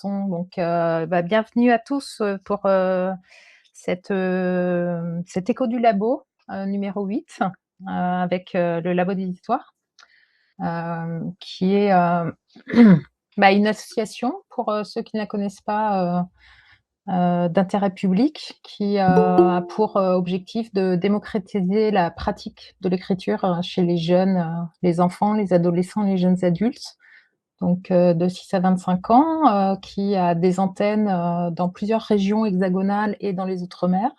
Donc, bienvenue à tous pour cet écho du labo numéro 8 avec le labo des histoires, qui est une association, pour ceux qui ne la connaissent pas, d'intérêt public, qui a pour objectif de démocratiser la pratique de l'écriture chez les jeunes, les enfants, les adolescents, les jeunes adultes. Donc, de 6 à 25 ans, qui a des antennes dans plusieurs régions hexagonales et dans les outre-mer,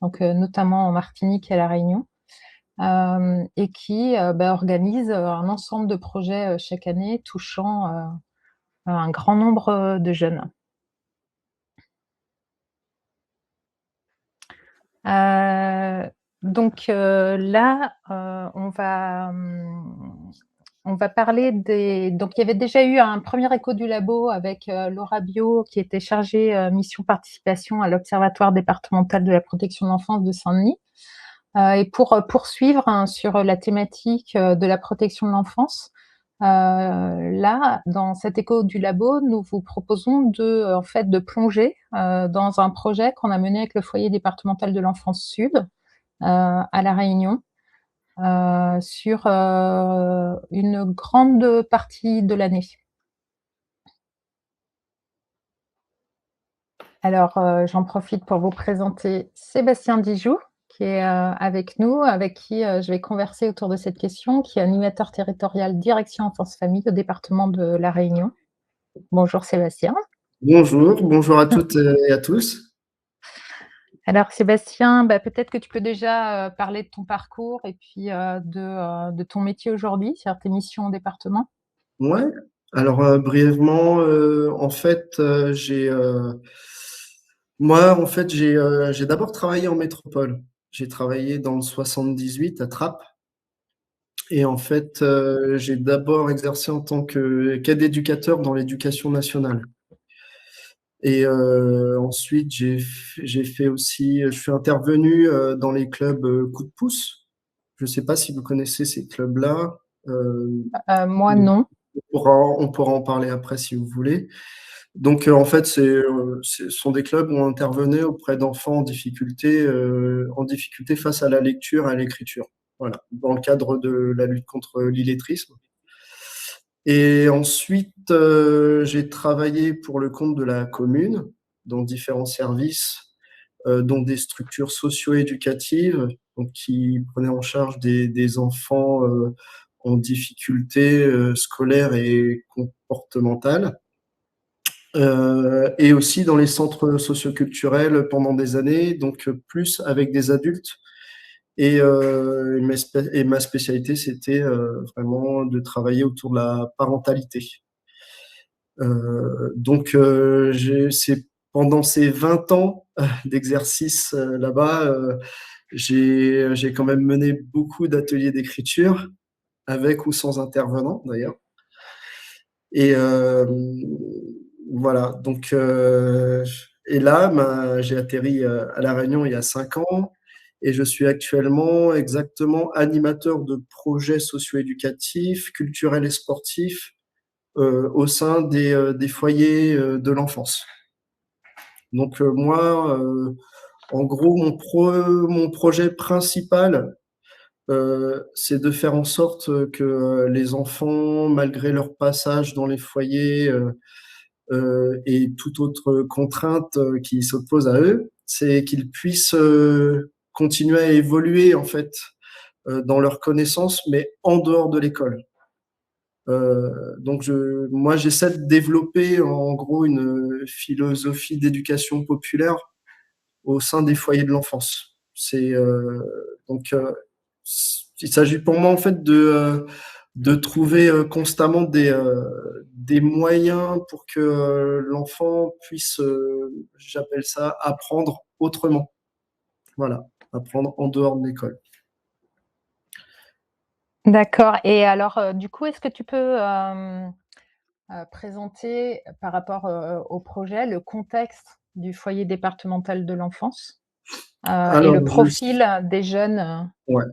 donc notamment en Martinique et à La Réunion, et qui organise un ensemble de projets chaque année touchant un grand nombre de jeunes. Là, on va parler donc il y avait déjà eu un premier écho du labo avec Laura Bio, qui était chargée mission participation à l'Observatoire départemental de la protection de l'enfance de Saint-Denis. Et pour poursuivre sur la thématique de la protection de l'enfance, là, dans cet écho du labo, nous vous proposons de plonger dans un projet qu'on a mené avec le foyer départemental de l'enfance sud à La Réunion, sur une grande partie de l'année. Alors, j'en profite pour vous présenter Sébastien Dijoux, qui est avec nous, avec qui je vais converser autour de cette question, qui est animateur territorial direction enfance-famille au département de La Réunion. Bonjour Sébastien. Bonjour à toutes et à tous. Alors Sébastien, peut-être que tu peux déjà parler de ton parcours et puis de ton métier aujourd'hui, c'est-à-dire tes missions au département. Ouais. Alors brièvement, j'ai d'abord travaillé en métropole. J'ai travaillé dans le 78 à Trappes et en fait, j'ai d'abord exercé en tant qu'aide éducateur dans l'éducation nationale. Et ensuite, j'ai fait aussi, je suis intervenu dans les clubs Coup de pouce. Je ne sais pas si vous connaissez ces clubs-là. Moi, non. On pourra en parler après si vous voulez. Donc, en fait, ce sont des clubs où on intervenait auprès d'enfants en difficulté face à la lecture et à l'écriture. Voilà, dans le cadre de la lutte contre l'illettrisme. Et ensuite, j'ai travaillé pour le compte de la commune dans différents services, dont des structures socio-éducatives, donc qui prenaient en charge des enfants en difficulté scolaire et comportementale. Et aussi dans les centres socioculturels pendant des années, donc plus avec des adultes. Et ma spécialité, c'était vraiment de travailler autour de la parentalité. C'est pendant ces 20 ans d'exercice là-bas, j'ai quand même mené beaucoup d'ateliers d'écriture, avec ou sans intervenant d'ailleurs. Et voilà, et là, j'ai atterri à La Réunion il y a 5 ans et je suis actuellement exactement animateur de projets socio-éducatifs, culturels et sportifs au sein des foyers de l'enfance. Donc moi, en gros, mon projet principal, c'est de faire en sorte que les enfants, malgré leur passage dans les foyers et toute autre contrainte qui s'oppose à eux, c'est qu'ils puissent continuer à évoluer en fait dans leurs connaissances, mais en dehors de l'école. Moi, j'essaie de développer en gros une philosophie d'éducation populaire au sein des foyers de l'enfance. Donc, il s'agit pour moi en fait de trouver constamment des moyens pour que l'enfant puisse, j'appelle ça, apprendre autrement. Voilà, apprendre en dehors de l'école. D'accord. Et alors, du coup, est-ce que tu peux présenter par rapport au projet le contexte du foyer départemental de l'enfance et Alors, le profil des jeunes ouais.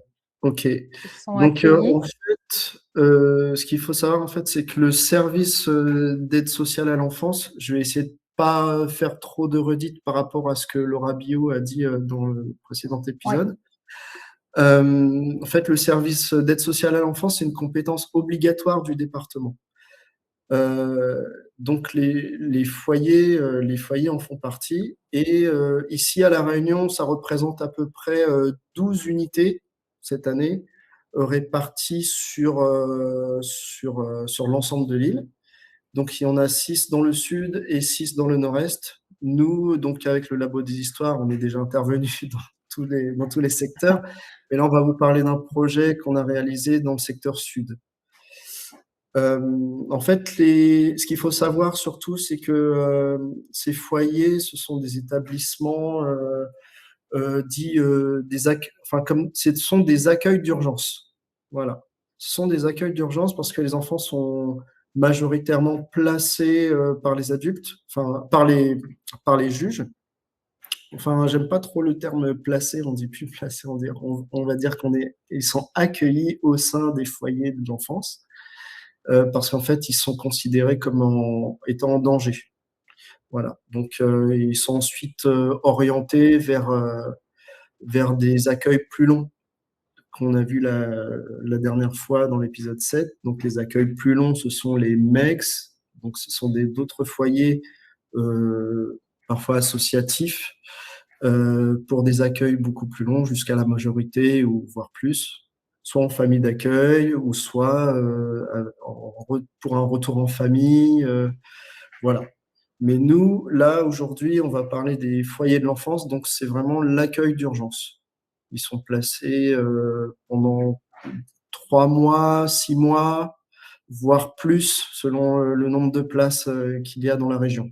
OK. Ils sont Donc, accueillis? en fait, ce qu'il faut savoir, en fait, c'est que le service, d'aide sociale à l'enfance, je vais essayer de pas faire trop de redites par rapport à ce que Laura Biot a dit, dans le précédent Oui, épisode. En fait, le service d'aide sociale à l'enfance, c'est une compétence obligatoire du département. Heu, donc les foyers en font partie et ici à La Réunion, ça représente à peu près, 12 unités cette année, réparties sur l'ensemble de l'île. Donc il y en a 6 dans le sud et 6 dans le nord-est. Nous, donc avec le Labo des Histoires, on est déjà intervenus dans tous les secteurs. Et là, on va vous parler d'un projet qu'on a réalisé dans le secteur sud. En fait, ce qu'il faut savoir surtout, c'est que ces foyers, ce sont des établissements dits enfin comme ce sont des accueils d'urgence. Voilà, ce sont des accueils d'urgence parce que les enfants sont majoritairement placés par les adultes, enfin par les juges. Enfin, j'aime pas trop le terme placé, on dit plus placé, on va dire ils sont accueillis au sein des foyers de l'enfance parce qu'en fait, ils sont considérés comme étant en danger. Voilà. Donc, ils sont ensuite orientés vers des accueils plus longs qu'on a vu la dernière fois dans l'épisode 7. Donc, les accueils plus longs, ce sont les MEX. Donc, ce sont d'autres foyers, parfois associatifs, pour des accueils beaucoup plus longs, jusqu'à la majorité ou voire plus, soit en famille d'accueil ou soit pour un retour en famille. Voilà. Mais nous, là, aujourd'hui, on va parler des foyers de l'enfance, donc c'est vraiment l'accueil d'urgence. Ils sont placés pendant 3 mois, 6 mois, voire plus, selon le nombre de places qu'il y a dans la région.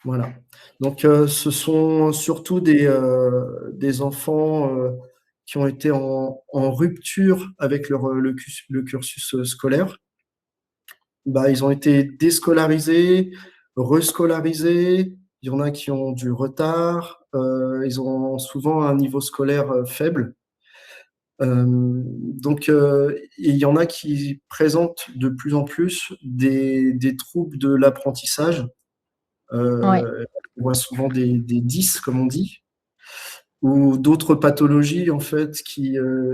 Voilà. Donc, ce sont surtout des enfants qui ont été en rupture avec le cursus scolaire. Bah, ils ont été déscolarisés, rescolarisés. Il y en a qui ont du retard. Ils ont souvent un niveau scolaire faible. Donc, il y en a qui présentent de plus en plus des troubles de l'apprentissage. oui, On voit souvent des 10, comme on dit, ou d'autres pathologies, en fait,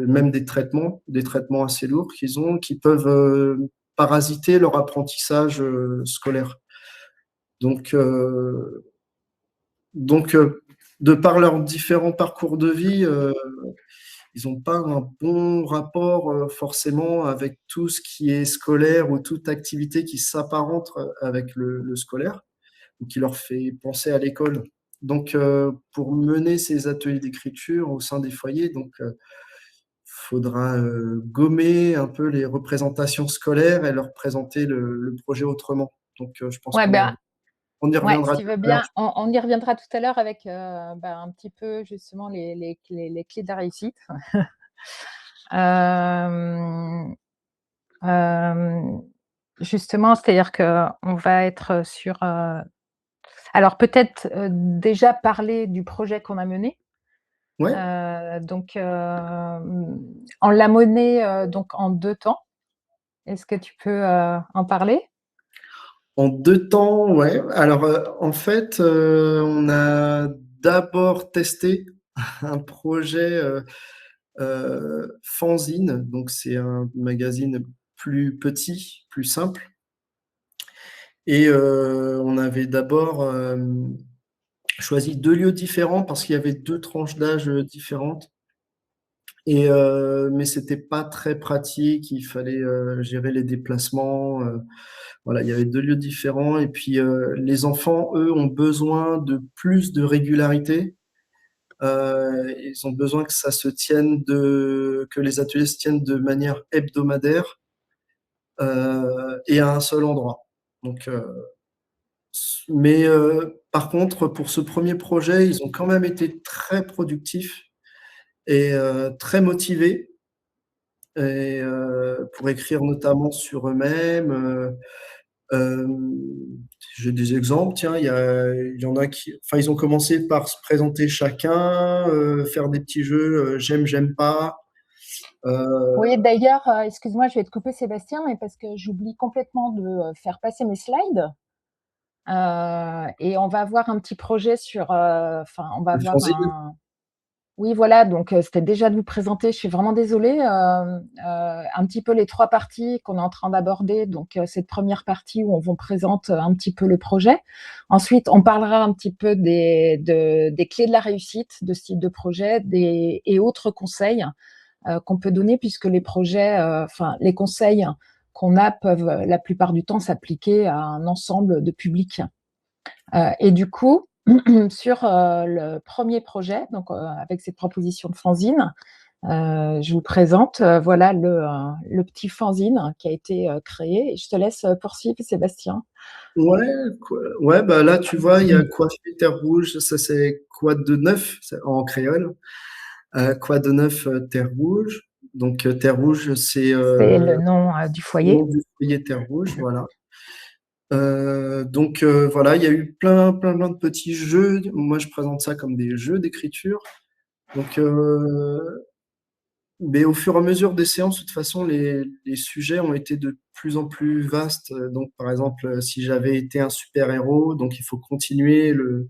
même des traitements assez lourds qu'ils ont, qui peuvent parasiter leur apprentissage scolaire. Donc, de par leurs différents parcours de vie, ils n'ont pas un bon rapport forcément avec tout ce qui est scolaire ou toute activité qui s'apparente avec le scolaire ou qui leur fait penser à l'école. Donc, pour mener ces ateliers d'écriture au sein des foyers, donc, faudra gommer un peu les représentations scolaires et leur présenter le projet autrement. Donc, je pense ouais, ben, on y ouais, si reviendra tu tout veux à l'heure. bien, on y reviendra tout à l'heure avec, un petit peu justement les clés de la réussite. Hem, hem, justement, c'est-à-dire qu'on va être sur, alors peut-être, déjà parler du projet qu'on a mené. Ouais, Donc, on l'a mené, donc en 2 temps. Est-ce que tu peux, en parler? en 2 temps, ouais. Alors, en fait, on a d'abord testé un projet, fanzine, donc c'est un magazine plus petit, plus simple et on avait d'abord, choisi 2 lieux différents parce qu'il y avait 2 tranches d'âge, différentes et mais c'était pas très pratique. Il fallait, gérer les déplacements, voilà, il y avait 2 lieux différents et puis, les enfants, eux, ont besoin de plus de régularité. Ils ont besoin que les ateliers se tiennent de manière hebdomadaire, et à un seul endroit. Donc, mais par contre, pour ce premier projet, ils ont quand même été très productifs et très motivés et pour écrire notamment sur eux-mêmes. Hem, j'ai des exemples, tiens, il y en a ils ont commencé par se présenter chacun, faire des petits jeux, j'aime, j'aime pas. Oui, d'ailleurs, excuse-moi, je vais te couper Sébastien, mais parce que j'oublie complètement de faire passer mes slides. Et on va avoir un petit projet sur, enfin, on va le avoir fanzine. un. Oui, voilà, donc c'était déjà de vous présenter. Je suis vraiment désolée. Un petit peu les trois parties qu'on est en train d'aborder. Donc, cette première partie où on vous présente un petit peu le projet. Ensuite, on parlera un petit peu des clés de la réussite de ce type de projet et autres conseils qu'on peut donner, puisque les projets, enfin, les conseils qu'on a peuvent la plupart du temps s'appliquer à un ensemble de publics. Et du coup, sur le premier projet, donc avec cette proposition de fanzine, je vous présente voilà le petit fanzine qui a été créé. Et je te laisse poursuivre, Sébastien. Ouais, ouais, bah là, tu vois, il y a Coiffé Terre Rouge, ça c'est quoi de neuf c'est en créole. Quoi de neuf, Terre Rouge. Donc, Terre Rouge, C'est le nom du c'est le nom foyer. du foyer Terre Rouge, voilà. Donc, voilà, il y a eu plein de petits jeux. Moi, je présente ça comme des jeux d'écriture. Donc, mais au fur et à mesure des séances, de toute façon, les sujets ont été de plus en plus vastes. Donc, par exemple, si j'avais été un super-héros, donc il faut continuer le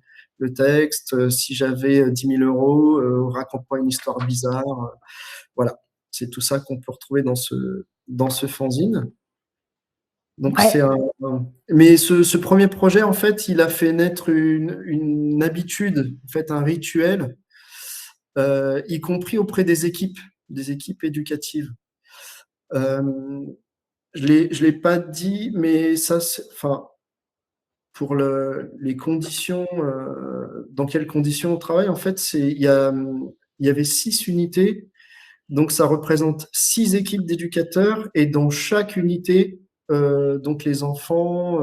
texte. Si j'avais 10 000 euros, raconte-moi une histoire bizarre. Voilà, c'est tout ça qu'on peut retrouver dans ce fanzine. Donc, Ouais, mais ce premier projet, en fait, il a fait naître une habitude, en fait, un rituel, y compris auprès des équipes éducatives. Euh, je l'ai pas dit, mais ça, enfin, pour les conditions, dans quelles conditions on travaille, en fait, il y avait 6 unités, donc ça représente 6 équipes d'éducateurs, et dans chaque unité, donc les enfants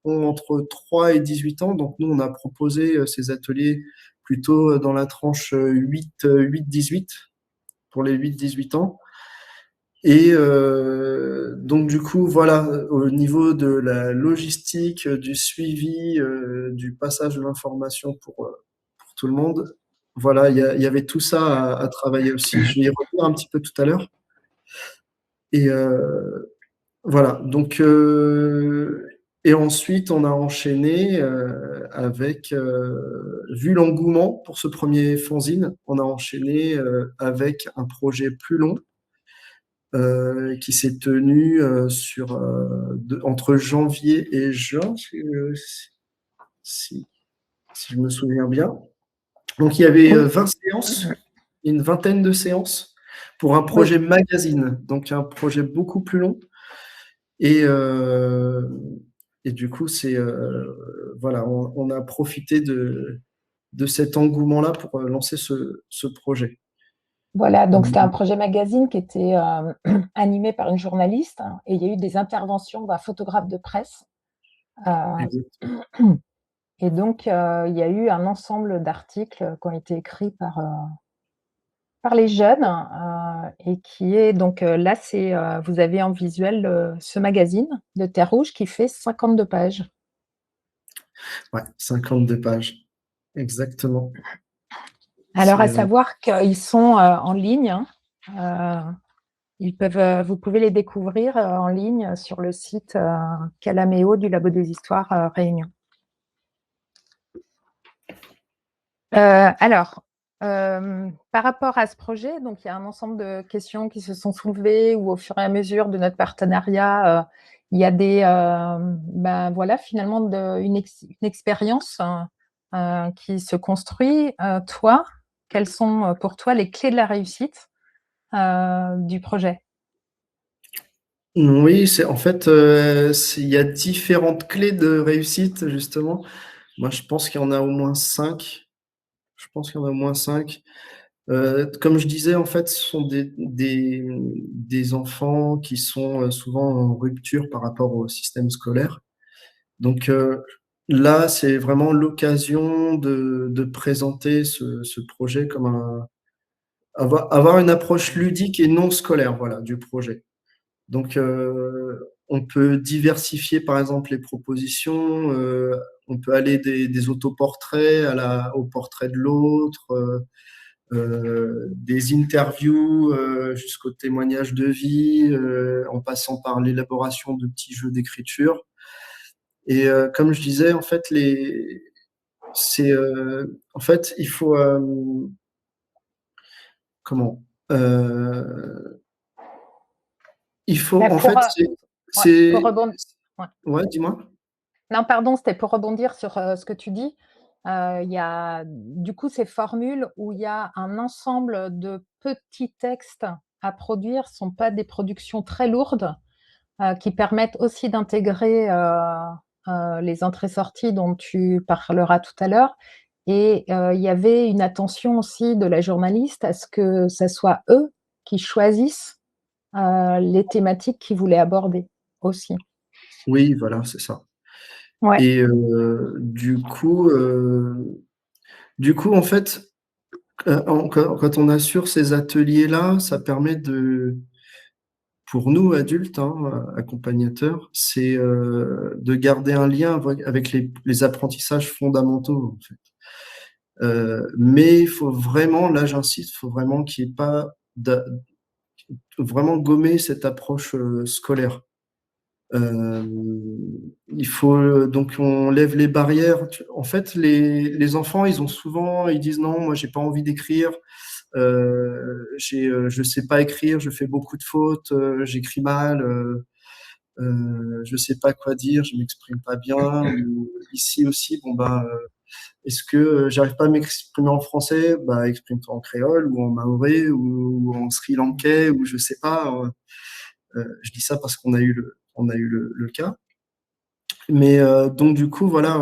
ont entre 3 et 18 ans. Donc nous, on a proposé ces ateliers plutôt dans la tranche 8-18, pour les 8-18 ans. Et donc du coup, voilà, au niveau de la logistique, du suivi, du passage de l'information pour tout le monde, voilà, il y avait tout ça à travailler aussi. Je vais y revenir un petit peu tout à l'heure. Et voilà, donc et ensuite on a enchaîné avec, vu l'engouement pour ce premier fanzine, on a enchaîné avec un projet plus long qui s'est tenu entre janvier et juin, si, si je me souviens bien. Donc il y avait oui, 20 séances, une vingtaine de séances pour un oui. projet magazine, donc un projet beaucoup plus long. Et, euh, et du coup, voilà, on a profité de cet engouement-là pour lancer ce projet. Voilà, Euh, donc c'était un projet magazine qui était animé par une journaliste, hein, et il y a eu des interventions d'un photographe de presse. Euh, et donc, il y a eu un ensemble d'articles qui ont été écrits par les jeunes et qui est donc là, vous avez en visuel ce magazine de Terre Rouge qui fait 52 pages. ouais, 52 pages, exactement. Alors, à C'est, savoir qu'ils sont en ligne, hein. Euh, vous pouvez les découvrir en ligne sur le site Calaméo du Labo des Histoires Réunion. Alors, par rapport à ce projet, donc il y a un ensemble de questions qui se sont soulevées où, au fur et à mesure de notre partenariat, il y a ben voilà, finalement une expérience qui se construit. Toi, quelles sont pour toi les clés de la réussite du projet? oui, c'est en fait, il y a différentes clés de réussite, justement. Moi, je pense qu'il y en a au moins 5. Je pense qu'il y en a au moins 5. Comme je disais, en fait, ce sont des enfants qui sont souvent en rupture par rapport au système scolaire. Donc là, c'est vraiment l'occasion de présenter ce projet comme avoir une approche ludique et non scolaire, voilà, du projet. Donc on peut diversifier, par exemple, les propositions. On peut aller des autoportraits au portrait de l'autre. des interviews jusqu'au témoignage de vie, en passant par l'élaboration de petits jeux d'écriture. Et comme je disais, en fait, en fait, il faut comment il faut Bah, en pour, fait, ouais, pour c'est rebondir. Ouais. ouais, dis-moi. Non, pardon, c'était pour rebondir sur ce que tu dis. Il y a du coup ces formules où il y a un ensemble de petits textes à produire, ne sont pas des productions très lourdes, qui permettent aussi d'intégrer les entrées-sorties dont tu parleras tout à l'heure. Et il y avait une attention aussi de la journaliste à ce que ce soit eux qui choisissent les thématiques qu'ils voulaient aborder aussi. Oui, voilà, c'est ça. Ouais. Et du coup, en fait, quand on assure ces ateliers-là, ça permet pour nous adultes, hein, accompagnateurs, c'est de garder un lien avec les apprentissages fondamentaux, en fait. Mais il faut vraiment, là j'insiste, il faut vraiment qu'il n'y ait pas vraiment gommer cette approche scolaire. Euh, il faut donc on lève les barrières. En fait, les enfants, ils disent non, moi j'ai pas envie d'écrire. Je sais pas écrire, je fais beaucoup de fautes, j'écris mal, je sais pas quoi dire, je m'exprime pas bien. Ou ici aussi, bon bah, est-ce que j'arrive pas à m'exprimer en français? Bah, exprime-toi en créole ou en maoré ou en sri-lankais ou je sais pas. Je dis ça parce qu'on a eu le cas. Mais donc du coup, voilà,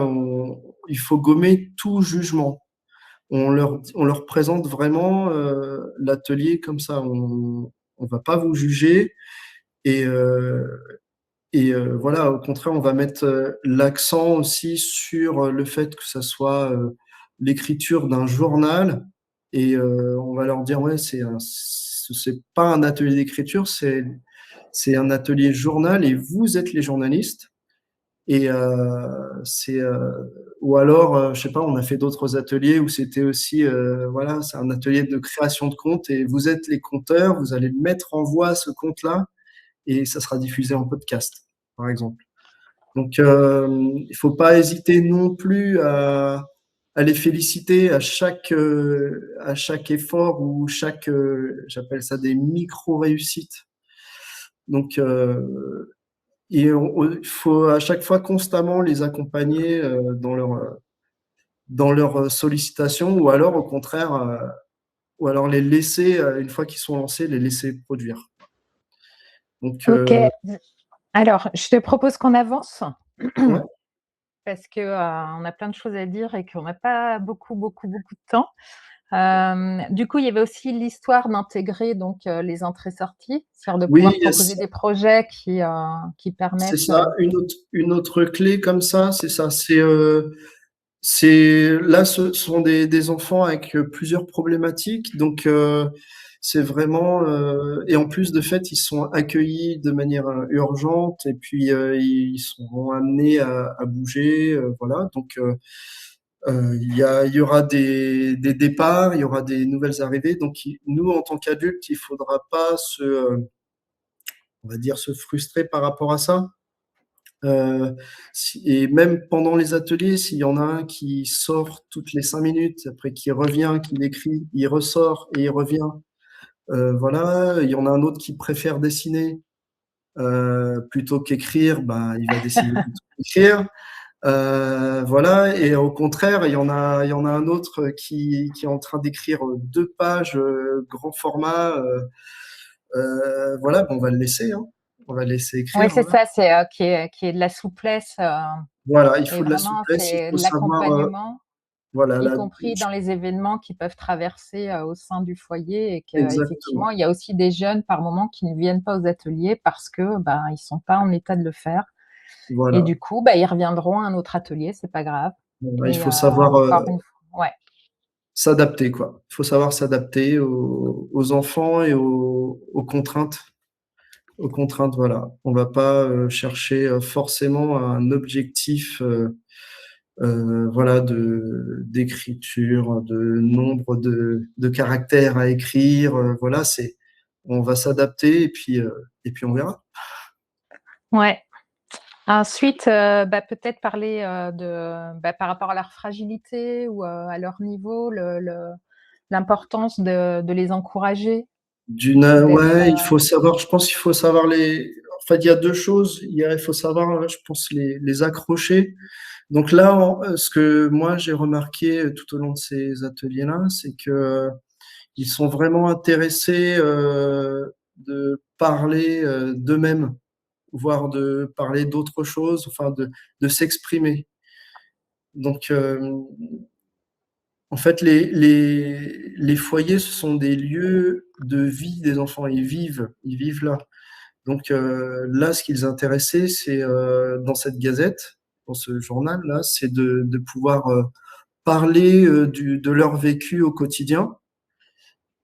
il faut gommer tout jugement. On leur présente vraiment l'atelier comme ça. On va pas vous juger et voilà, au contraire, on va mettre l'accent aussi sur le fait que ça soit l'écriture d'un journal et on va leur dire ouais, c'est pas un atelier d'écriture, c'est un atelier journal et vous êtes les journalistes. Et ou alors, je sais pas, on a fait d'autres ateliers où c'était aussi, voilà, c'est un atelier de création de contes et vous êtes les conteurs, vous allez mettre en voix ce conte-là et ça sera diffusé en podcast, par exemple. Donc, il faut pas hésiter non plus à les féliciter à chaque effort ou j'appelle ça des micro-réussites. Donc, il faut à chaque fois constamment les accompagner dans leur sollicitation ou alors au contraire, ou alors les laisser, une fois qu'ils sont lancés, les laisser produire. Donc, Ok. Alors, je te propose qu'on avance ouais. parce que on a plein de choses à dire et qu'on n'a pas beaucoup de temps. Du coup, il y avait aussi l'histoire d'intégrer donc les entrées-sorties, c'est-à-dire de Oui, pouvoir yes, proposer des projets qui c'est permettent. ça. Une autre clé comme ça, c'est ça. C'est là, ce sont des enfants avec plusieurs problématiques, donc c'est vraiment et en plus de fait, ils sont accueillis de manière urgente et puis ils seront amenés à bouger, voilà. Donc il y aura des départs, il y aura des nouvelles arrivées. Donc nous, en tant qu'adultes, il faudra pas on va dire, se frustrer par rapport à ça. Et même pendant les ateliers, s'il y en a un qui sort toutes les 5 minutes, après qui revient, qui écrit, il ressort et il revient. Voilà, il y en a un autre qui préfère dessiner plutôt qu'écrire, ben, il va dessiner plutôt qu'écrire. Voilà, et au contraire, il y en a un autre qui est en train d'écrire 2 pages grand format. Voilà, ben, on va le laisser, hein. On va le laisser Oui, écrire. c'est Voilà. ça, c'est qu'il y ait de la souplesse Voilà, il et faut de la vraiment souplesse, il c'est faut de savoir, l'accompagnement, voilà, y là, compris dans les événements qu'ils peuvent traverser au sein du foyer et qu'effectivement, exactement. il y a aussi des jeunes par moment qui ne viennent pas aux ateliers parce que ben, ils sont pas en état de le faire. Et Voilà. du coup, bah, ils reviendront à un autre atelier, c'est pas grave. Voilà, il Et faut savoir encore une fois, ouais. s'adapter, quoi. Il faut savoir s'adapter aux enfants et aux contraintes. Aux contraintes, voilà. On va pas chercher forcément un objectif voilà, d'écriture, de nombre de caractères à écrire. Voilà, on va s'adapter et puis on verra. Ouais. Ensuite, peut-être parler, par rapport à leur fragilité ou, à leur niveau, l'importance de les encourager, d'être, Ouais, il faut savoir, je pense qu'il faut savoir en fait, il y a deux choses. Il faut savoir, je pense, les accrocher. Donc là, ce que moi j'ai remarqué tout au long de ces ateliers-là, c'est que ils sont vraiment intéressés de parler d'eux-mêmes, voire de parler d'autre chose, enfin de s'exprimer. Donc, en fait, les foyers, ce sont des lieux de vie des enfants. Ils vivent là. Donc là, ce qui les intéressait, c'est dans cette gazette, dans ce journal-là, c'est de pouvoir parler de leur vécu au quotidien.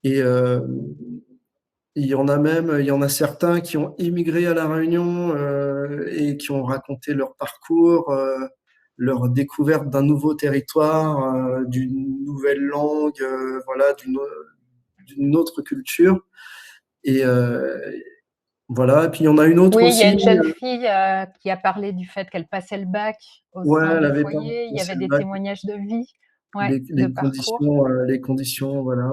Et il y en a certains qui ont immigré à La Réunion et qui ont raconté leur parcours, leur découverte d'un nouveau territoire, d'une nouvelle langue, voilà, d'une autre culture. Et voilà. Et puis il y en a une autre oui, il y a aussi. une jeune fille, qui a parlé du fait qu'elle passait le bac au Ouais, sein elle du avait pas foyer. Il y passé avait le des bac. témoignages de vie, ouais, de parcours. Les conditions, voilà.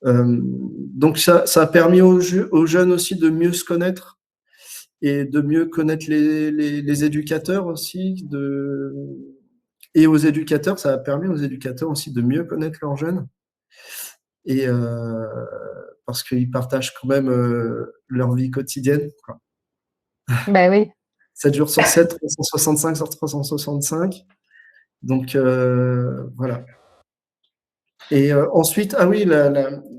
Donc ça a permis aux jeunes aussi de mieux se connaître et de mieux connaître les éducateurs aussi, et aux éducateurs, ça a permis aux éducateurs aussi de mieux connaître leurs jeunes, et parce qu'ils partagent quand même leur vie quotidienne, quoi. Ben oui. 7 jours sur 7, 365 sur 365. Donc voilà. Et ensuite, ah oui,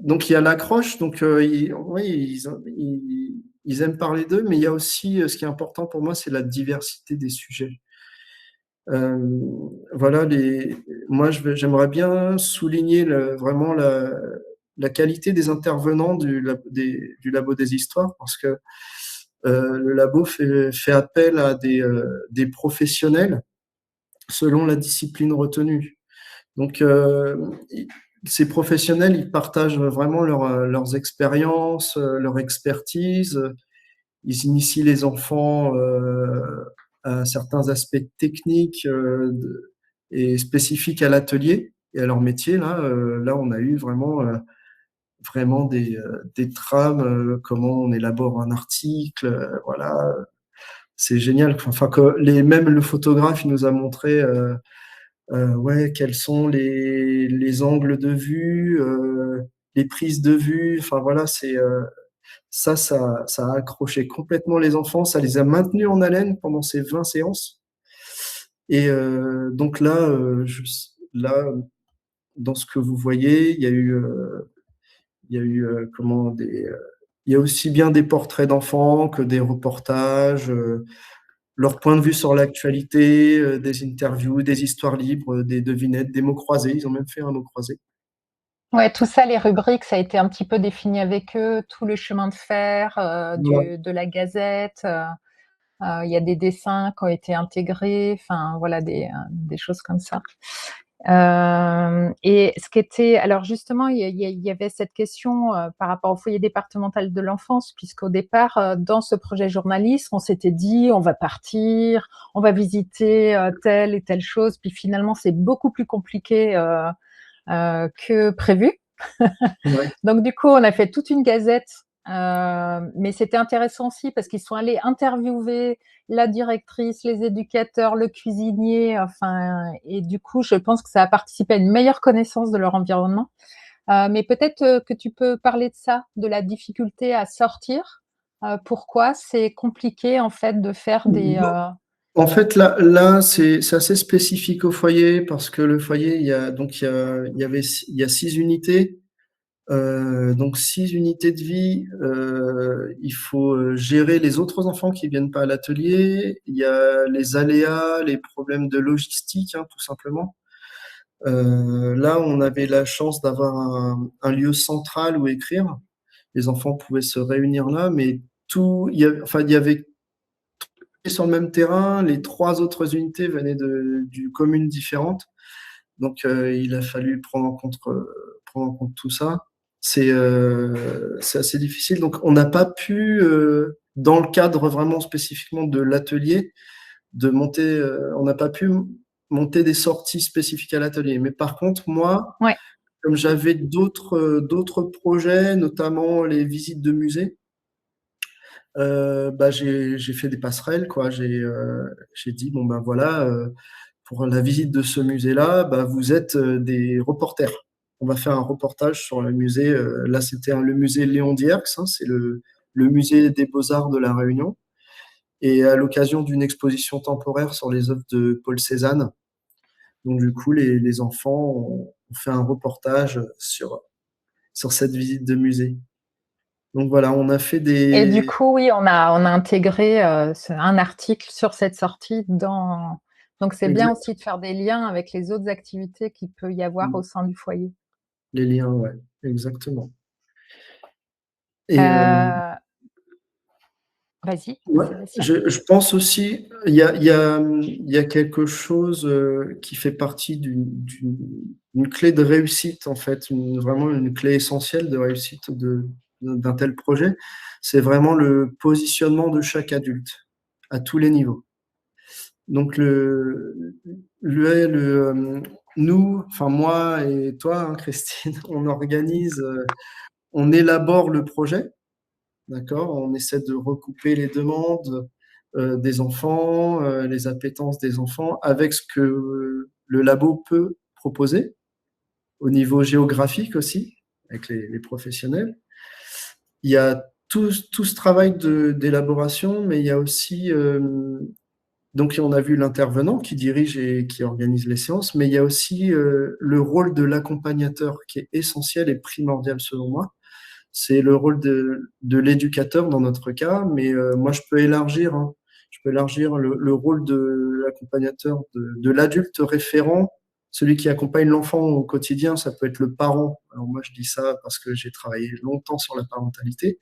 donc il y a l'accroche. Donc oui, ils aiment parler d'eux, mais il y a aussi, ce qui est important pour moi, c'est la diversité des sujets. Euh, voilà, moi j'aimerais bien souligner vraiment la qualité des intervenants du Labo des Histoires, parce que le labo fait appel à des professionnels selon la discipline retenue. Donc, ces professionnels, ils partagent vraiment leurs expériences, leur expertise. Ils initient les enfants à certains aspects techniques et spécifiques à l'atelier et à leur métier. Là, on a eu vraiment des trames, comment on élabore un article, voilà, c'est génial. Enfin, même le photographe, il nous a montré ouais, quels sont les angles de vue, les prises de vue. Enfin voilà, ça a accroché complètement les enfants, ça les a maintenus en haleine pendant ces 20 séances. Et donc là, là, dans ce que vous voyez, il y a eu comment il y a aussi bien des portraits d'enfants que des reportages. Leur point de vue sur l'actualité, des interviews, des histoires libres, des devinettes, des mots croisés. Ils ont même fait un mot croisé. Ouais, tout ça, les rubriques, ça a été un petit peu défini avec eux, tout le chemin de fer, Voilà. de la gazette, il y a des dessins qui ont été intégrés, enfin voilà des choses comme ça. Et ce qui était alors justement, il y avait cette question, par rapport au foyer départemental de l'enfance, puisqu'au départ, dans ce projet journaliste, on s'était dit: «On va partir, on va visiter, telle et telle chose», puis finalement, c'est beaucoup plus compliqué, que prévu. Ouais. Donc du coup, on a fait toute une gazette, mais c'était intéressant aussi parce qu'ils sont allés interviewer la directrice, les éducateurs, le cuisinier, enfin et du coup, je pense que ça a participé à une meilleure connaissance de leur environnement. Mais peut-être, que tu peux parler de ça, de la difficulté à sortir, pourquoi c'est compliqué en fait de faire des, En fait, là c'est assez spécifique au foyer parce que le foyer, il y a 6 unités. Donc 6 unités de vie, il faut gérer les autres enfants qui viennent pas à l'atelier. Il y a les aléas, les problèmes de logistique, hein, tout simplement. Là, on avait la chance d'avoir un lieu central où écrire. Les enfants pouvaient se réunir là, mais enfin, il y avait sur le même terrain, les 3 autres unités venaient d'une commune différente. Donc, il a fallu prendre en compte tout ça. C'est assez difficile. Donc, on n'a pas pu, dans le cadre vraiment spécifiquement de l'atelier, on n'a pas pu monter des sorties spécifiques à l'atelier. Mais par contre, moi, Ouais. comme j'avais d'autres projets, notamment les visites de musées, j'ai fait des passerelles, quoi. J'ai dit, bon, ben voilà, pour la visite de ce musée-là, vous êtes des reporters. On va faire un reportage sur le musée. Là, c'était le musée Léon Dierx, hein, c'est le musée des Beaux-Arts de La Réunion. Et à l'occasion d'une exposition temporaire sur les œuvres de Paul Cézanne. Donc, du coup, les enfants ont fait un reportage sur cette visite de musée. Donc voilà, on a fait Et du des... coup, oui, on a intégré un article sur cette sortie dans. Donc, c'est bien Exact, aussi de faire des liens avec les autres activités qu'il peut y avoir au sein du foyer. les liens, ouais, exactement. Et Euh, Vas-y, ouais, Sébastien. je pense aussi, il y a quelque chose qui fait partie d'une clé de réussite, en fait, vraiment une clé essentielle de réussite d'un tel projet. C'est vraiment le positionnement de chaque adulte à tous les niveaux. Donc, nous, enfin moi et toi, hein, Christine, on élabore le projet. D'accord? On essaie de recouper les demandes des enfants, les appétences des enfants avec ce que le labo peut proposer au niveau géographique aussi, avec les professionnels. Il y a tout ce travail d'élaboration, mais il y a aussi, donc on a vu l'intervenant qui dirige et qui organise les séances, mais il y a aussi le rôle de l'accompagnateur qui est essentiel et primordial selon moi. C'est le rôle de l'éducateur dans notre cas, mais moi je peux élargir, hein. Je peux élargir le rôle de l'accompagnateur, de l'adulte référent, celui qui accompagne l'enfant au quotidien. Ça peut être le parent. Alors moi je dis ça parce que j'ai travaillé longtemps sur la parentalité,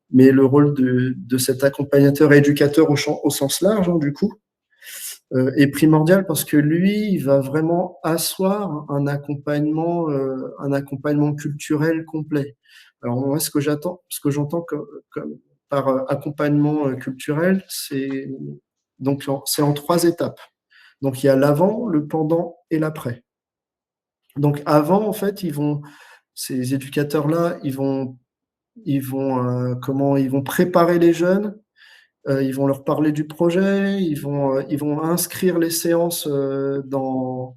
mais le rôle de cet accompagnateur et éducateur au sens large, hein, du coup, est primordial parce que lui, il va vraiment asseoir un accompagnement culturel complet. Alors moi, ce que j'entends par accompagnement culturel, c'est en 3 étapes. Donc il y a l'avant, le pendant et l'après. Donc avant, en fait, ces éducateurs-là, ils vont préparer les jeunes, ils vont leur parler du projet, ils vont inscrire les séances dans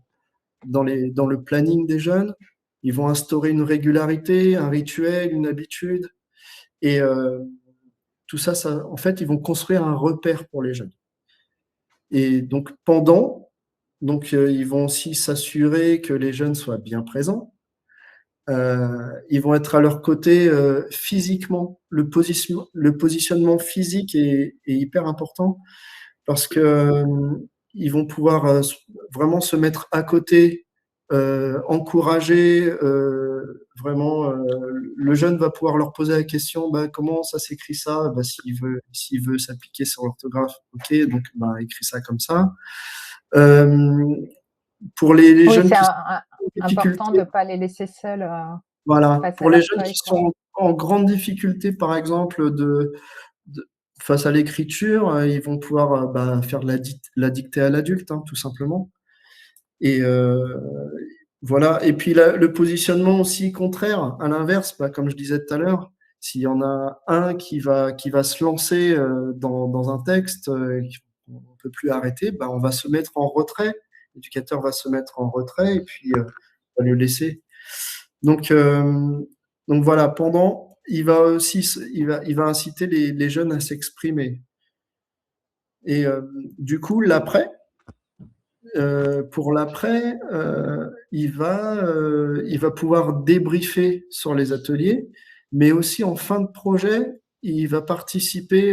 le planning des jeunes, ils vont instaurer une régularité, un rituel, une habitude, et tout ça, en fait, ils vont construire un repère pour les jeunes. Et donc, ils vont aussi s'assurer que les jeunes soient bien présents. Ils vont être à leur côté physiquement. Le positionnement physique est hyper important parce que ils vont pouvoir vraiment se mettre à côté, encourager vraiment. Le jeune va pouvoir leur poser la question, comment ça s'écrit ça? S'il veut s'appliquer sur l'orthographe, ok, donc écrit ça comme ça. Euh, pour les Oui, jeunes c'est qui sont en important de difficulté, ne pas les laisser seuls voilà, face à pour les leur jeunes feuille, qui quoi. sont en grande difficulté, par exemple, face à l'écriture, ils vont pouvoir faire de la dictée à l'adulte, hein, tout simplement. Et voilà. Et puis le positionnement aussi contraire, à l'inverse, comme je disais tout à l'heure, s'il y en a un qui va se lancer dans un texte qu'on ne peut plus arrêter, on va se mettre en retrait. L'éducateur va se mettre en retrait et puis va le laisser. Donc, voilà, il va aussi, il va inciter les jeunes à s'exprimer. Et du coup, pour l'après, il va pouvoir débriefer sur les ateliers, mais aussi en fin de projet, il va participer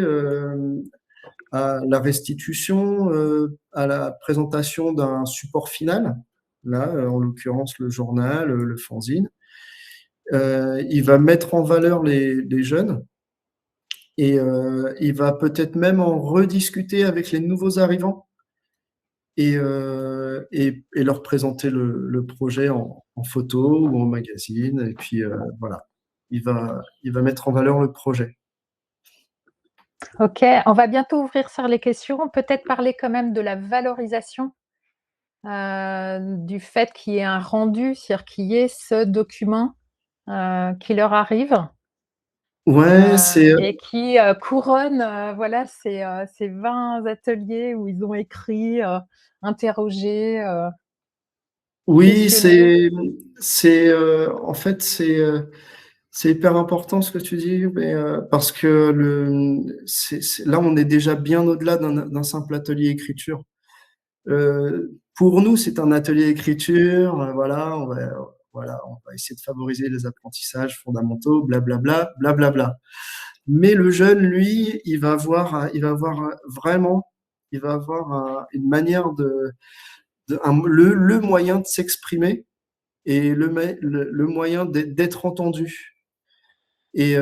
à la restitution, à la présentation d'un support final, là, en l'occurrence le journal, le fanzine. Il va mettre en valeur les jeunes et il va peut-être même en rediscuter avec les nouveaux arrivants et leur présenter le projet en photo ou en magazine. Et puis voilà, il va mettre en valeur le projet. OK, on va bientôt ouvrir sur les questions. Peut-être parler quand même de la valorisation, du fait qu'il y ait un rendu, c'est-à-dire qu'il y ait ce document, qui leur arrive, Ouais, c'est et qui, couronne, voilà ces 20 ateliers où ils ont écrit, interrogé, oui, questionné. en fait, c'est hyper important ce que tu dis, mais parce que là, on est déjà bien au-delà d'un simple atelier écriture. Pour nous, c'est un atelier écriture, voilà, on va essayer de favoriser les apprentissages fondamentaux, blablabla, blablabla. Mais le jeune, lui, vraiment, il va avoir une manière le moyen de s'exprimer et le moyen d'être entendu. Et,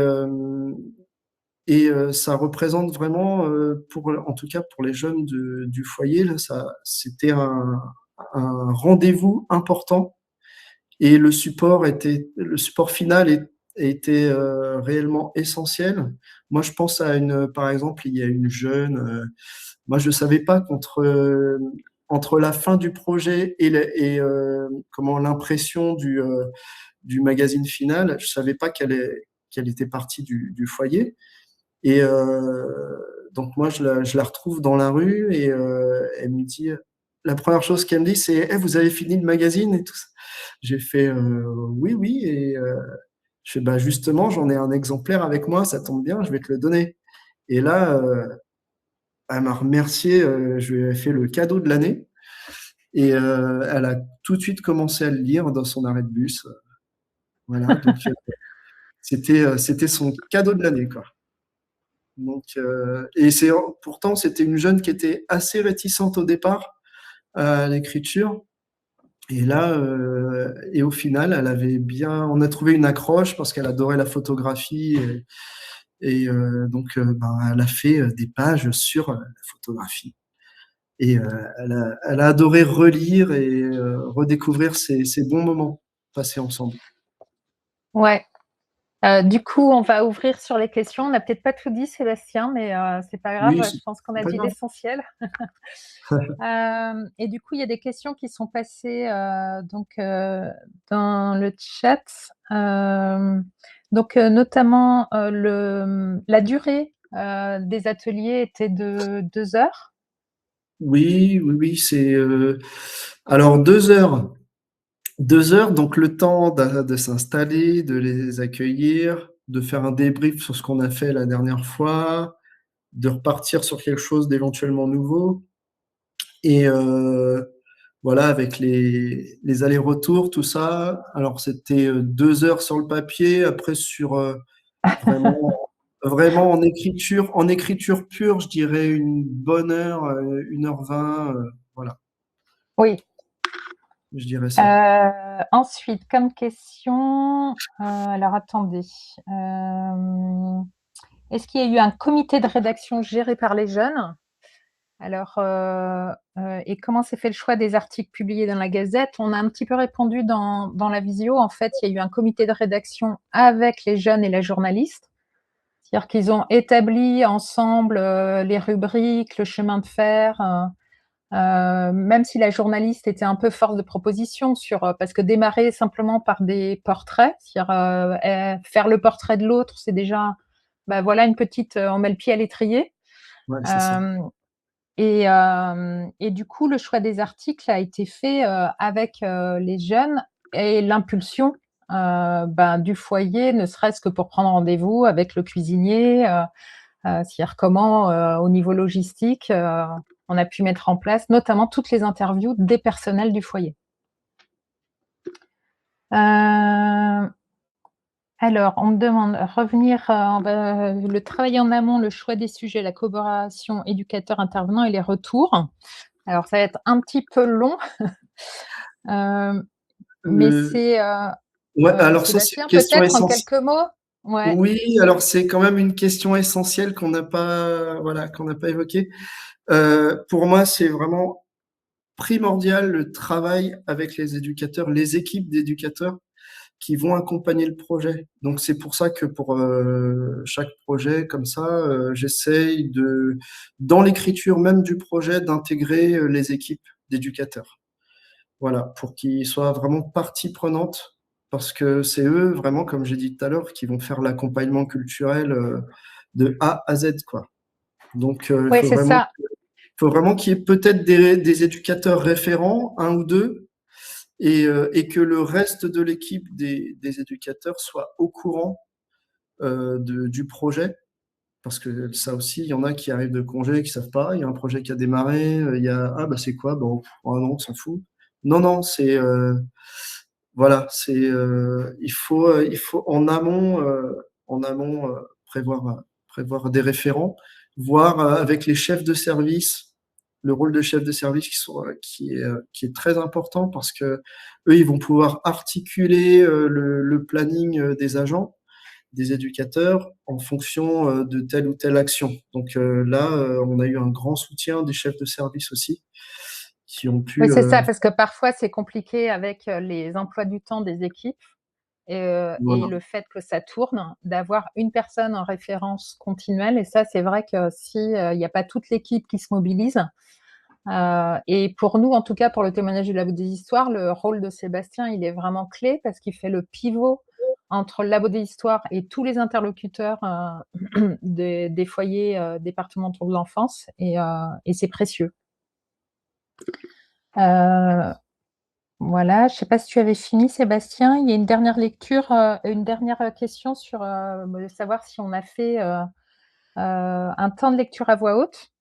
ça représente vraiment, en tout cas pour les jeunes du foyer, là, c'était un rendez-vous important. Et le support final était réellement essentiel. Moi, je pense par exemple, il y a une jeune, moi je savais pas entre la fin du projet comment l'impression du magazine final, je savais pas qu'elle était partie du foyer. Et donc moi, je la retrouve dans la rue et elle me dit, la première chose qu'elle me dit, c'est Eh, vous avez fini le magazine et tout ça. J'ai fait oui, oui. Et je fais bah, justement, j'en ai un exemplaire avec moi, ça tombe bien, je vais te le donner. Et là, elle m'a remercié, je lui ai fait le cadeau de l'année et elle a tout de suite commencé à le lire dans son arrêt de bus. Voilà, donc c'était son cadeau de l'année, quoi. Donc, pourtant, c'était une jeune qui était assez réticente au départ à l'écriture. Et là, et au final, on a trouvé une accroche parce qu'elle adorait la photographie. Donc, ben, elle a fait des pages sur la photographie. Et elle a adoré relire et redécouvrir ces bons moments passés ensemble. Ouais. Du coup, on va ouvrir sur les questions. On n'a peut-être pas tout dit, Sébastien, mais c'est pas grave, Oui, je c'est pense qu'on a pas dit grave. l'essentiel. Et du coup, il y a des questions qui sont passées, dans le chat. Notamment, la durée, des ateliers était de 2 heures? Oui, oui, oui, alors 2 heures. 2 heures, donc le temps de s'installer, de les accueillir, de faire un débrief sur ce qu'on a fait la dernière fois, de repartir sur quelque chose d'éventuellement nouveau. Et voilà, avec les allers-retours, tout ça. Alors c'était 2 heures sur le papier, après vraiment, vraiment en écriture pure, je dirais une bonne heure, 1h20, voilà, Oui. je dirais ça. Ensuite, comme question, alors attendez, est-ce qu'il y a eu un comité de rédaction géré par les jeunes? Alors, et comment s'est fait le choix des articles publiés dans la Gazette? On a un petit peu répondu dans la visio. En fait, il y a eu un comité de rédaction avec les jeunes et la journaliste. C'est-à-dire qu'ils ont établi ensemble, les rubriques, le chemin de fer, même si la journaliste était un peu force de proposition parce que démarrer simplement par des portraits, c'est-à-dire, faire le portrait de l'autre, c'est déjà, bah, voilà une petite, on met le pied à l'étrier. Ouais, c'est ça. Hem et du coup, le choix des articles a été fait, avec, les jeunes et l'impulsion, du foyer, ne serait-ce que pour prendre rendez-vous avec le cuisinier, c'est-à-dire comment, au niveau logistique, on a pu mettre en place notamment toutes les interviews des personnels du foyer. Alors, on me demande revenir, le travail en amont, le choix des sujets, la collaboration éducateur-intervenant et les retours. Alors ça va être un petit peu long, mais Le c'est, Ouais, alors ça, c'est une Sébastien, question peut-être en essentielle. quelques mots? Ouais. Oui, alors c'est quand même une question essentielle qu'on n'a pas, voilà, qu'on n'a pas évoquée. Pour moi, c'est vraiment primordial le travail avec les éducateurs, les équipes d'éducateurs qui vont accompagner le projet. Donc c'est pour ça que pour chaque projet comme ça, j'essaye de, dans l'écriture même du projet, d'intégrer les équipes d'éducateurs. Voilà, pour qu'ils soient vraiment partie prenante, parce que c'est eux vraiment, comme j'ai dit tout à l'heure, qui vont faire l'accompagnement culturel de A à Z, quoi. Donc il Oui, c'est ça. faut vraiment qu'il y ait peut-être des éducateurs référents, un ou deux, et que le reste de l'équipe des éducateurs soit au courant du projet. Parce que ça aussi, il y en a qui arrivent de congé, qui savent pas. Il y a un projet qui a démarré. Il y a, ah bah c'est quoi? Bon, oh non, on s'en fout. Non, non, c'est voilà, c'est il faut en amont prévoir des référents, voir avec les chefs de service le rôle de chef de service qui est très important parce que eux ils vont pouvoir articuler le planning des agents, des éducateurs en fonction de telle ou telle action. Donc là, on a eu un grand soutien des chefs de service aussi qui ont Oui, pu c'est ça, parce que parfois c'est compliqué avec les emplois du temps des équipes et voilà. le fait que ça tourne, d'avoir une personne en référence continuelle. Et ça, c'est vrai que si il n'y a pas toute l'équipe qui se mobilise, et pour nous, en tout cas, pour le témoignage du Labo des Histoires, le rôle de Sébastien, il est vraiment clé parce qu'il fait le pivot entre le Labo des Histoires et tous les interlocuteurs des foyers départementaux de l'enfance, et c'est précieux. Euh, Voilà, je ne sais pas si tu avais fini, Sébastien. Il y a une dernière lecture, une dernière question sur savoir si on a fait un temps de lecture à voix haute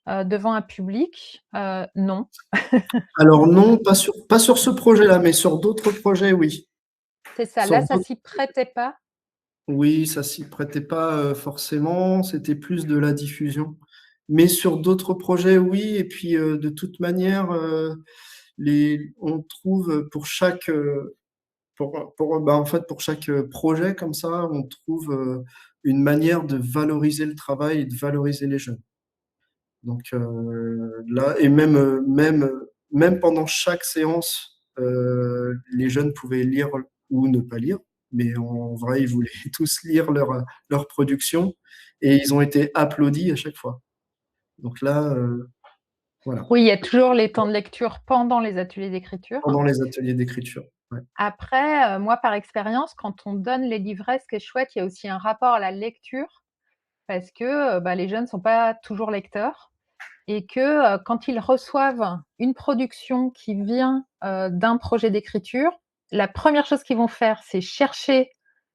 devant un public. Non, Alors non, pas sur ce projet-là, mais sur d'autres projets, oui. c'est ça. Sur Là, ça d'autres- s'y prêtait pas. oui, ça s'y prêtait pas forcément, c'était plus de la diffusion. Mais sur d'autres projets, oui, et puis de toute manière, on trouve pour chaque, bah, en fait, pour chaque projet comme ça, on trouve une manière de valoriser le travail et de valoriser les jeunes. Donc là, et même pendant chaque séance, les jeunes pouvaient lire ou ne pas lire, mais en vrai, ils voulaient tous lire leur production et ils ont été applaudis à chaque fois. Donc là, voilà, Oui, il y a toujours les temps de lecture pendant les ateliers d'écriture. pendant les ateliers d'écriture. Ouais. Après, moi, par expérience, quand on donne les livrets, ce qui est chouette, il y a aussi un rapport à la lecture parce que bah, les jeunes ne sont pas toujours lecteurs. Et que quand ils reçoivent une production qui vient d'un projet d'écriture, la première chose qu'ils vont faire, c'est chercher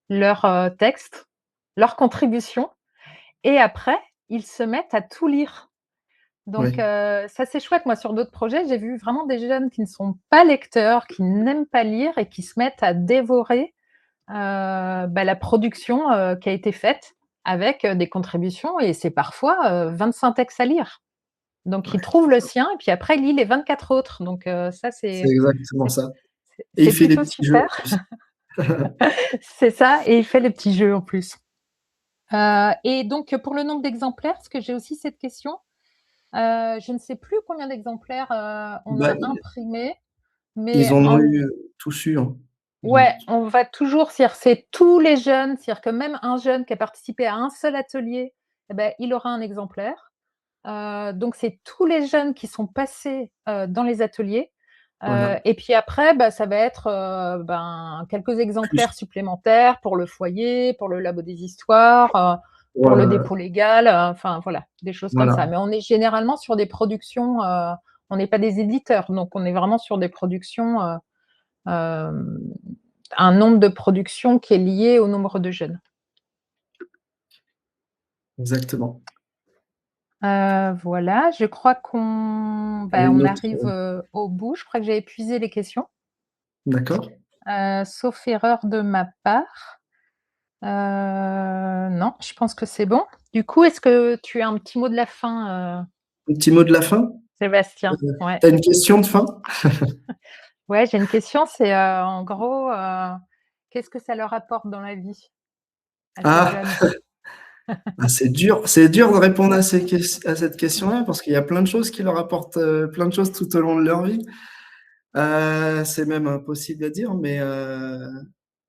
leur texte, leur contribution, et après, ils se mettent à tout lire. Donc Ouais. ça, c'est chouette. Moi, sur d'autres projets, j'ai vu vraiment des jeunes qui ne sont pas lecteurs, qui n'aiment pas lire et qui se mettent à dévorer bah, la production qui a été faite avec des contributions, et c'est parfois 25 textes à lire. Donc il Ouais, trouve le sien et puis après il lit les 24 autres. Donc ça c'est c'est exactement c'est ça. Et il c'est fait des plutôt petits jeux en super. plus. C'est ça, et il fait les petits jeux en plus. Et donc pour le nombre d'exemplaires, parce que j'ai aussi cette question, je ne sais plus combien d'exemplaires, on Bah, a imprimé, ils mais en ont en eu tous eu, hein. ouais, on va toujours, c'est-à-dire c'est tous les jeunes, c'est-à-dire que même un jeune qui a participé à un seul atelier, eh beh, il aura un exemplaire. Donc c'est tous les jeunes qui sont passés, dans les ateliers, Voilà. et puis après, bah, ça va être, ben, quelques Plus. exemplaires supplémentaires pour le foyer, pour le Labo des Histoires, pour le Voilà. dépôt légal, enfin voilà, des choses comme ça. Voilà. Mais on est généralement sur des productions, on n'est pas des éditeurs, donc on est vraiment sur des productions, hem, un nombre de productions qui est lié au nombre de jeunes. Exactement. Voilà, je crois qu'on Il y a bah, une on autre, arrive, au bout. Je crois que j'ai épuisé les questions, d'accord. sauf erreur de ma part. Non, je pense que c'est bon. Du coup, est-ce que tu as un petit mot de la fin, Un petit mot de la fin? Sébastien? Tu Ouais. as une question de fin? Ouais, j'ai une question, c'est, en gros, qu'est-ce que ça leur apporte dans la vie? assez Ah! jeune? Ah, c'est dur de répondre à cette question-là parce qu'il y a plein de choses qui leur apportent, plein de choses tout au long de leur vie. C'est même impossible à dire, mais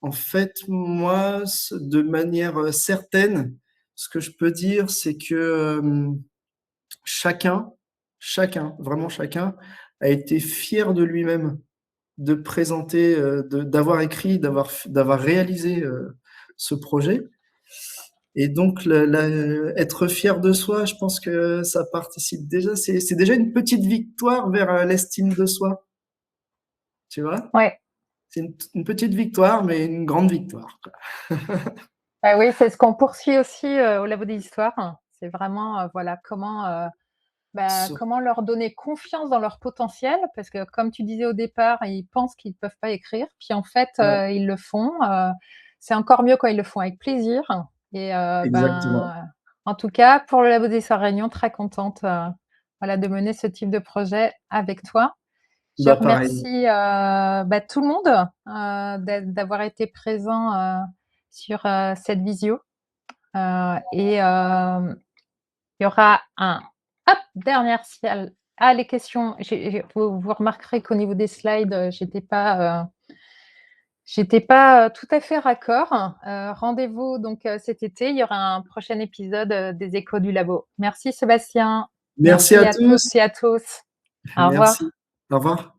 en fait, moi, de manière, certaine, ce que je peux dire, c'est que, chacun, vraiment chacun a été fier de lui-même, de présenter, d'avoir écrit, d'avoir réalisé, ce projet et donc être fier de soi, je pense que ça participe déjà, c'est déjà une petite victoire vers, l'estime de soi, tu vois? Ouais. C'est une petite victoire, mais une grande victoire, quoi. Bah, oui, c'est ce qu'on poursuit aussi, au Labo des histoires. C'est vraiment, voilà, Sur comment leur donner confiance dans leur potentiel parce que comme tu disais au départ, ils pensent qu'ils ne peuvent pas écrire, puis en fait, Ouais, ils le font, c'est encore mieux quand ils le font avec plaisir et exactement. en tout cas, pour le Labo des histoires Réunion, très contente, voilà, de mener ce type de projet avec toi. Je Bah, pareil. remercie, tout le monde, d'avoir été présent, sur, cette visio, et il y aura un hop, dernière ciel les questions, vous remarquerez qu'au niveau des slides, j'étais pas, tout à fait raccord. Rendez-vous donc, cet été, il y aura un prochain épisode, des Échos du labo. Merci Sébastien. Merci Merci à à toutes tous. et à tous. Au revoir. Merci. Au revoir.